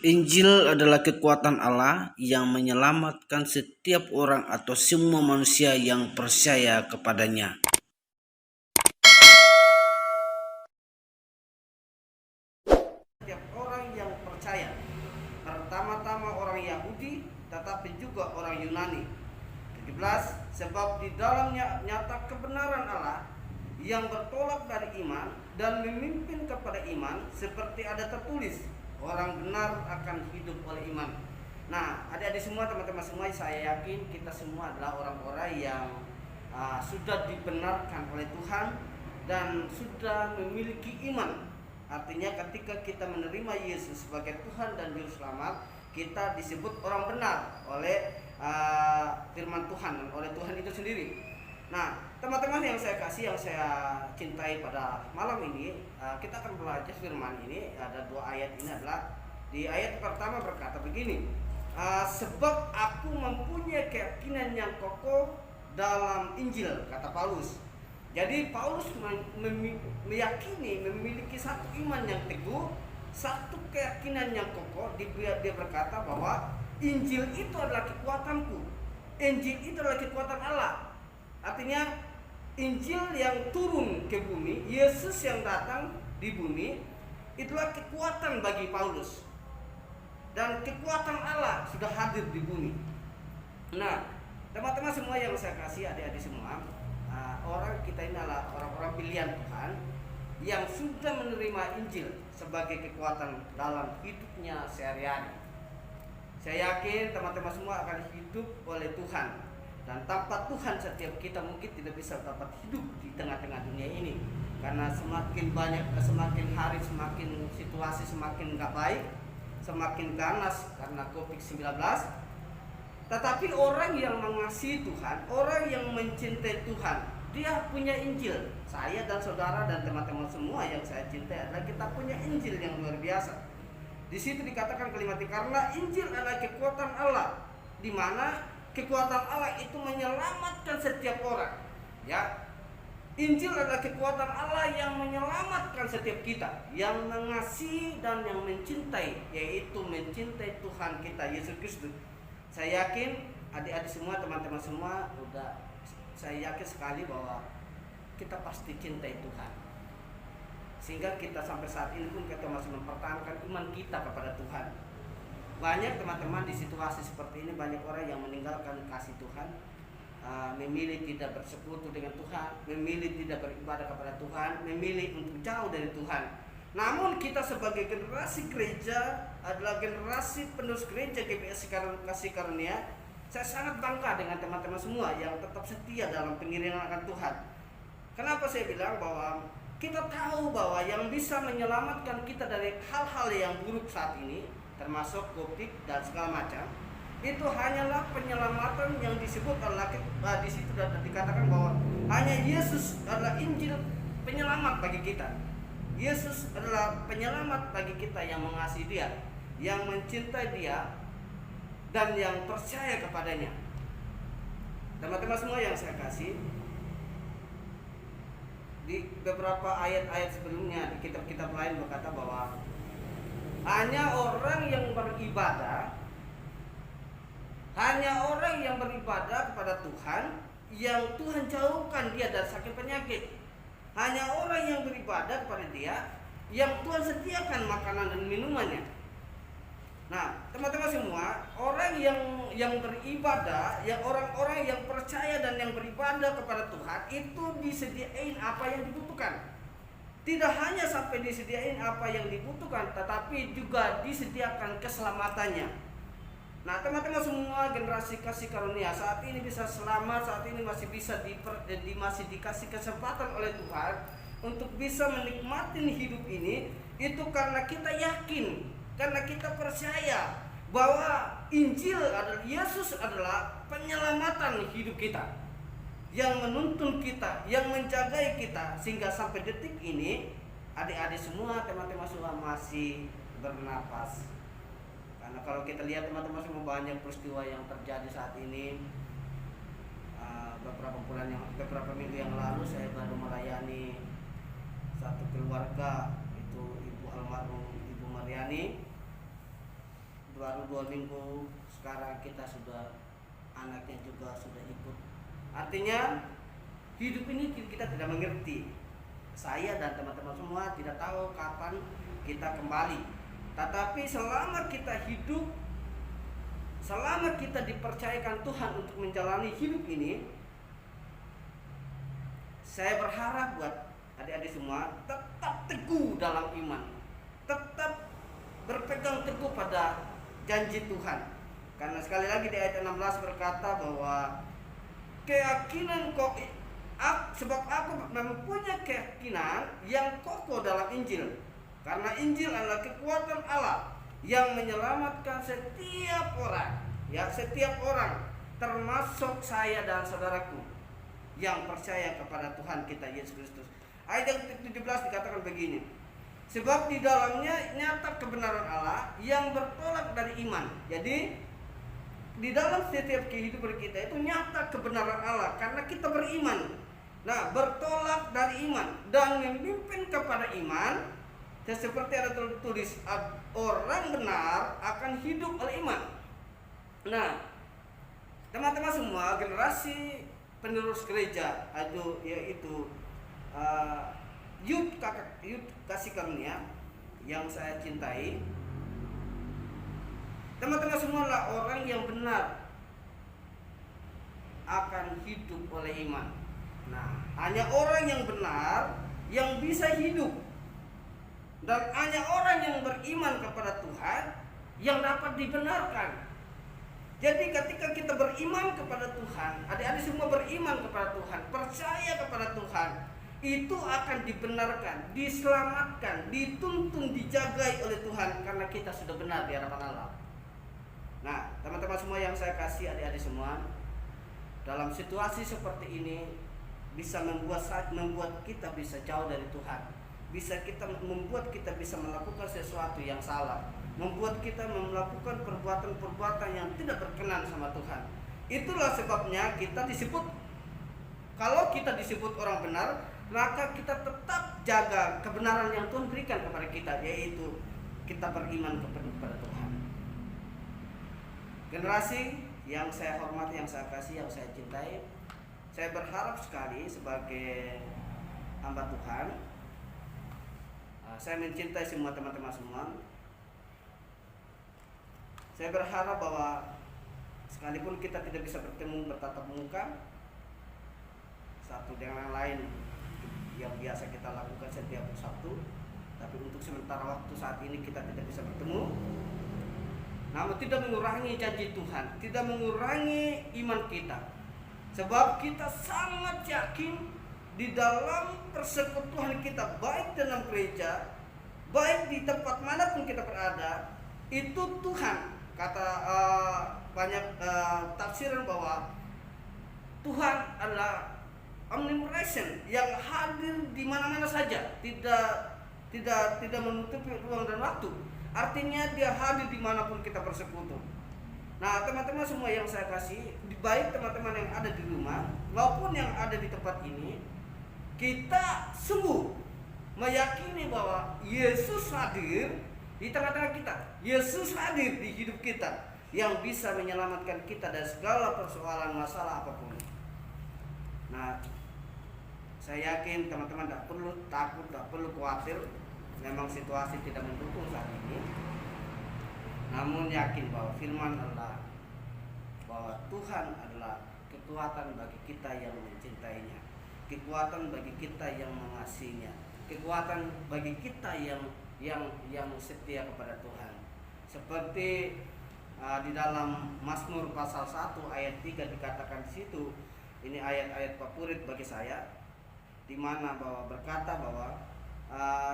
Injil adalah kekuatan Allah yang menyelamatkan setiap orang atau semua manusia yang percaya kepadanya. Setiap orang yang percaya, pertama-tama orang Yahudi, tetapi juga orang Yunani. 17. Sebab di dalamnya nyata kebenaran Allah yang bertolak dari iman dan memimpin kepada iman, seperti ada tertulis, orang benar akan hidup oleh iman. Nah, adik-adik semua, teman-teman semua, saya yakin kita semua adalah orang-orang yang sudah dibenarkan oleh Tuhan dan sudah memiliki iman. Artinya ketika kita menerima Yesus sebagai Tuhan dan Juru Selamat, kita disebut orang benar oleh firman Tuhan dan oleh Tuhan itu sendiri. Nah, teman-teman yang saya kasih, yang saya cintai pada malam ini, kita akan belajar firman ini. Ada dua ayat ini adalah di ayat pertama berkata begini, sebab aku mempunyai keyakinan yang kokoh dalam Injil, kata Paulus. Jadi Paulus meyakini, memiliki satu iman yang teguh, satu keyakinan yang kokoh. Dia berkata bahwa Injil itu adalah kekuatanku, Injil itu adalah kekuatan Allah. Artinya Injil yang turun ke bumi, Yesus yang datang di bumi, itulah kekuatan bagi Paulus. Dan kekuatan Allah sudah hadir di bumi. Nah, teman-teman semua yang saya kasih, adik-adik semua, orang kita ini adalah orang-orang pilihan Tuhan yang sudah menerima Injil sebagai kekuatan dalam hidupnya sehari-hari. Saya yakin teman-teman semua akan hidup oleh Tuhan, dan tanpa Tuhan setiap kita mungkin tidak bisa dapat hidup di tengah-tengah dunia ini, karena semakin banyak, semakin hari semakin situasi semakin gak baik, semakin ganas karena COVID-19. Tetapi orang yang mengasihi Tuhan, orang yang mencintai Tuhan, dia punya Injil. Saya dan saudara dan teman-teman semua yang saya cintai adalah kita punya Injil yang luar biasa. Di situ dikatakan kalimat ini, karena Injil adalah kekuatan Allah, di mana kekuatan Allah itu menyelamatkan setiap orang. Ya, Injil adalah kekuatan Allah yang menyelamatkan setiap kita, yang mengasihi dan yang mencintai, yaitu mencintai Tuhan kita Yesus Kristus. Saya yakin adik-adik semua, teman-teman semua, saya yakin sekali bahwa kita pasti cintai Tuhan, sehingga kita sampai saat ini pun kita masih mempertahankan iman kita kepada Tuhan. Banyak teman-teman di situasi seperti ini, banyak orang yang meninggalkan kasih Tuhan, memilih tidak bersekutu dengan Tuhan, memilih tidak beribadah kepada Tuhan, memilih untuk jauh dari Tuhan. Namun kita sebagai generasi gereja adalah generasi penerus gereja GBS Kasih Karunia. Saya sangat bangga dengan teman-teman semua yang tetap setia dalam pengiringan akan Tuhan. Kenapa saya bilang bahwa kita tahu bahwa yang bisa menyelamatkan kita dari hal-hal yang buruk saat ini, termasuk COVID dan segala macam, itu hanyalah penyelamatan yang disebut adalah di situ dikatakan bahwa hanya Yesus adalah Injil penyelamat bagi kita. Yesus adalah penyelamat bagi kita yang mengasihi Dia, yang mencintai Dia, dan yang percaya kepadanya. Teman-teman semua yang saya kasih, di beberapa ayat-ayat sebelumnya di kitab-kitab lain berkata bahwa hanya orang yang beribadah, hanya orang yang beribadah kepada Tuhan, yang Tuhan jauhkan dia dari sakit penyakit. Hanya orang yang beribadah kepada Dia, yang Tuhan sediakan makanan dan minumannya. Nah, teman-teman semua, orang yang beribadah, yang orang-orang yang percaya dan yang beribadah kepada Tuhan, itu disediain apa yang dibutuhkan. Tidak hanya sampai disediain apa yang dibutuhkan, tetapi juga disediakan keselamatannya. Nah, teman-teman semua generasi kasih karunia saat ini bisa selamat, saat ini masih bisa masih dikasih kesempatan oleh Tuhan untuk bisa menikmati hidup ini, itu karena kita yakin, karena kita percaya bahwa Injil adalah, Yesus adalah penyelamatan hidup kita, yang menuntun kita, yang menjagai kita, sehingga sampai detik ini adik-adik semua, teman-teman semua masih bernapas. Karena kalau kita lihat teman-teman semua, banyak peristiwa yang terjadi saat ini. Beberapa minggu yang lalu saya baru melayani satu keluarga, itu Ibu almarhum Ibu Mariani. baru 2 minggu, sekarang kita sudah, anaknya juga sudah ikut. Artinya hidup ini kita tidak mengerti. Saya dan teman-teman semua tidak tahu kapan kita kembali. Tetapi selama kita hidup, selama kita dipercayakan Tuhan untuk menjalani hidup ini, saya berharap buat adik-adik semua tetap teguh dalam iman, tetap berpegang teguh pada janji Tuhan. Karena sekali lagi di ayat 16 berkata bahwa keyakinan sebab aku mempunyai keyakinan yang kokoh dalam Injil. Karena Injil adalah kekuatan Allah yang menyelamatkan setiap orang, ya, setiap orang, termasuk saya dan saudaraku yang percaya kepada Tuhan kita Yesus Kristus. Ayat yang 17 dikatakan begini, sebab di dalamnya nyata kebenaran Allah yang bertolak dari iman. Jadi di dalam setiap kehidupan kita itu nyata kebenaran Allah karena kita beriman. Nah, bertolak dari iman dan memimpin kepada iman. Dan seperti ada tertulis, orang benar akan hidup oleh iman. Nah, teman-teman semua, generasi penerus gereja yaitu youth kasih karunia yang saya cintai, teman-teman semua adalah orang yang benar akan hidup oleh iman. Nah, hanya orang yang benar yang bisa hidup, dan hanya orang yang beriman kepada Tuhan yang dapat dibenarkan. Jadi ketika kita beriman kepada Tuhan, adik-adik semua beriman kepada Tuhan, percaya kepada Tuhan, itu akan dibenarkan, diselamatkan, dituntun, dijagai oleh Tuhan karena kita sudah benar di hadapan Allah. Nah, teman-teman semua yang saya kasih, adik-adik semua, dalam situasi seperti ini bisa membuat kita bisa jauh dari Tuhan. Membuat kita bisa melakukan sesuatu yang salah, membuat kita melakukan perbuatan-perbuatan yang tidak berkenan sama Tuhan. Itulah sebabnya kita disebut, kalau kita disebut orang benar, maka kita tetap jaga kebenaran yang Tuhan berikan kepada kita, yaitu kita beriman kepada Tuhan. Generasi yang saya hormati, yang saya kasih, yang saya cintai, saya berharap sekali sebagai hamba Tuhan, saya mencintai semua teman-teman semua. Saya berharap bahwa sekalipun kita tidak bisa bertatap muka satu dengan yang lain yang biasa kita lakukan setiap Sabtu, tapi untuk sementara waktu saat ini kita tidak bisa bertemu, namun tidak mengurangi janji Tuhan, tidak mengurangi iman kita. Sebab kita sangat yakin di dalam persekutuan kita, baik dalam gereja, baik di tempat manapun kita berada, itu Tuhan, kata banyak tafsiran bahwa Tuhan adalah omnipresent, yang hadir di mana-mana saja, tidak menutupi ruang dan waktu. Artinya dia hadir dimanapun kita bersekutu. Nah, teman-teman semua yang saya kasih, baik teman-teman yang ada di rumah maupun yang ada di tempat ini, kita sungguh meyakini bahwa Yesus hadir di tengah-tengah kita. Yesus hadir di hidup kita yang bisa menyelamatkan kita dari segala persoalan masalah apapun. Nah, saya yakin teman-teman tidak perlu takut, tidak perlu khawatir. Memang situasi tidak mendukung saat ini, namun yakin bahwa firman Allah, bahwa Tuhan adalah kekuatan bagi kita yang mencintainya, kekuatan bagi kita yang mengasihinya, kekuatan bagi kita yang setia kepada Tuhan. Seperti di dalam Mazmur pasal 1 ayat 3 dikatakan di situ, ini ayat-ayat favorit bagi saya, di mana bahwa berkata bahwa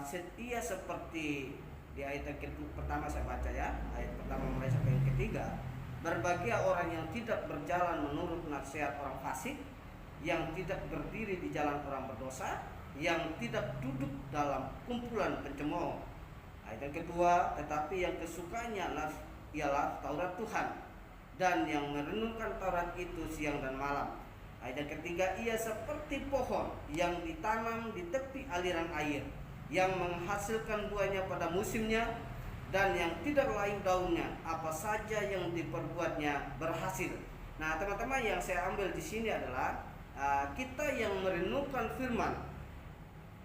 setia seperti di ayat yang pertama saya baca ya, ayat pertama mulai sampai yang ketiga, berbahagia orang yang tidak berjalan menurut nasihat orang fasik, yang tidak berdiri di jalan orang berdosa, yang tidak duduk dalam kumpulan pencemooh. Ayat yang kedua, tetapi yang kesukanya ialah Taurat Tuhan, dan yang merenungkan Taurat itu siang dan malam. Ayat yang ketiga, ia seperti pohon yang ditanam di tepi aliran air, yang menghasilkan buahnya pada musimnya, dan yang tidak layu daunnya, apa saja yang diperbuatnya berhasil. Nah, teman-teman, yang saya ambil di sini adalah kita yang merenungkan firman.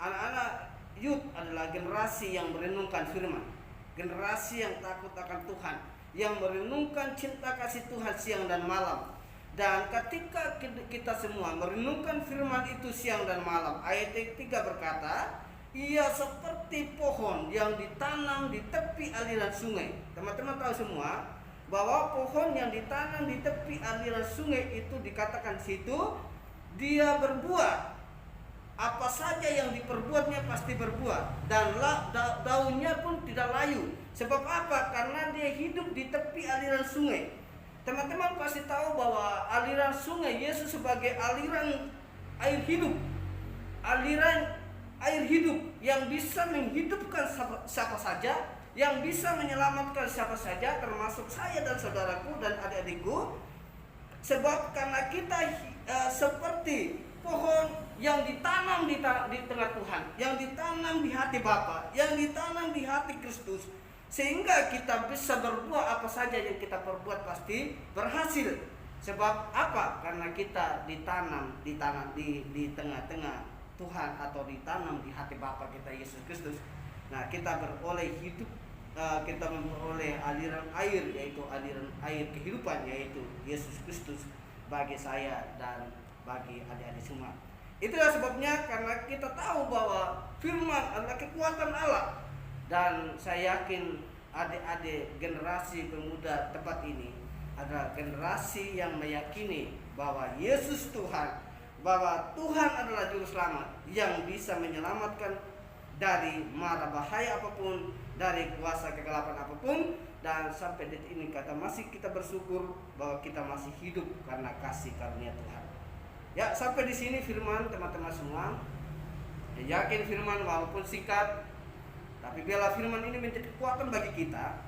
Anak-anak youth adalah generasi yang merenungkan firman, generasi yang takut akan Tuhan, yang merenungkan cinta kasih Tuhan siang dan malam. Dan ketika kita semua merenungkan firman itu siang dan malam, ayat 3 berkata, ia seperti pohon yang ditanam di tepi aliran sungai. Teman-teman tahu semua bahwa pohon yang ditanam di tepi aliran sungai itu dikatakan situ dia berbuah. Apa saja yang diperbuatnya pasti berbuah, dan daunnya pun tidak layu. Sebab apa? Karena dia hidup di tepi aliran sungai. Teman-teman pasti tahu bahwa aliran sungai, Yesus sebagai aliran air hidup, aliran air hidup yang bisa menghidupkan siapa saja, yang bisa menyelamatkan siapa saja, termasuk saya dan saudaraku dan adik-adikku. Sebab karena kita seperti pohon yang ditanam di tengah Tuhan, yang ditanam di hati Bapa, yang ditanam di hati Kristus, sehingga kita bisa berbuah. Apa saja yang kita perbuat pasti berhasil. Sebab apa? Karena kita ditanam di tengah-tengah Tuhan, atau ditanam di hati Bapa kita Yesus Kristus. Nah, kita beroleh hidup, kita memperoleh aliran air, yaitu aliran air kehidupan, yaitu Yesus Kristus bagi saya dan bagi adik-adik semua. Itulah sebabnya, karena kita tahu bahwa firman adalah kekuatan Allah. Dan saya yakin adik-adik generasi pemuda tempat ini adalah generasi yang meyakini bahwa Yesus Tuhan, bahwa Tuhan adalah juru selamat yang bisa menyelamatkan dari mara bahaya apapun, dari kuasa kegelapan apapun. Dan sampai detik ini masih kita bersyukur bahwa kita masih hidup karena kasih karunia Tuhan. Ya, sampai di sini firman teman-teman semua. Yakin firman walaupun singkat, tapi biarlah firman ini menjadi kekuatan bagi kita,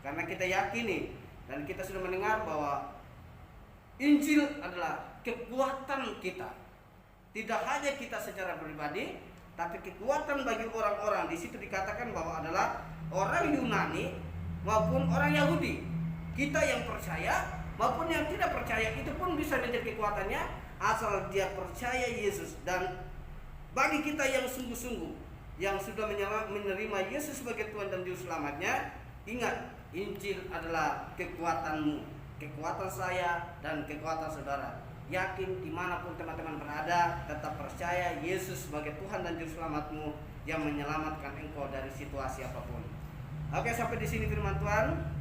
karena kita yakini dan kita sudah mendengar bahwa Injil adalah kekuatan kita. Tidak hanya kita secara pribadi, tapi kekuatan bagi orang-orang. Di situ dikatakan bahwa adalah orang Yunani maupun orang Yahudi. Kita yang percaya maupun yang tidak percaya, itu pun bisa menjadi kekuatannya asal dia percaya Yesus. Dan bagi kita yang sungguh-sungguh, yang sudah menerima Yesus sebagai Tuhan dan Juru Selamatnya, ingat, Injil adalah kekuatanmu, kekuatan saya dan kekuatan saudara. Yakin dimanapun teman-teman berada, tetap percaya Yesus sebagai Tuhan dan Juru Selamatmu yang menyelamatkan engkau dari situasi apapun. Oke, sampai di sini firman Tuhan.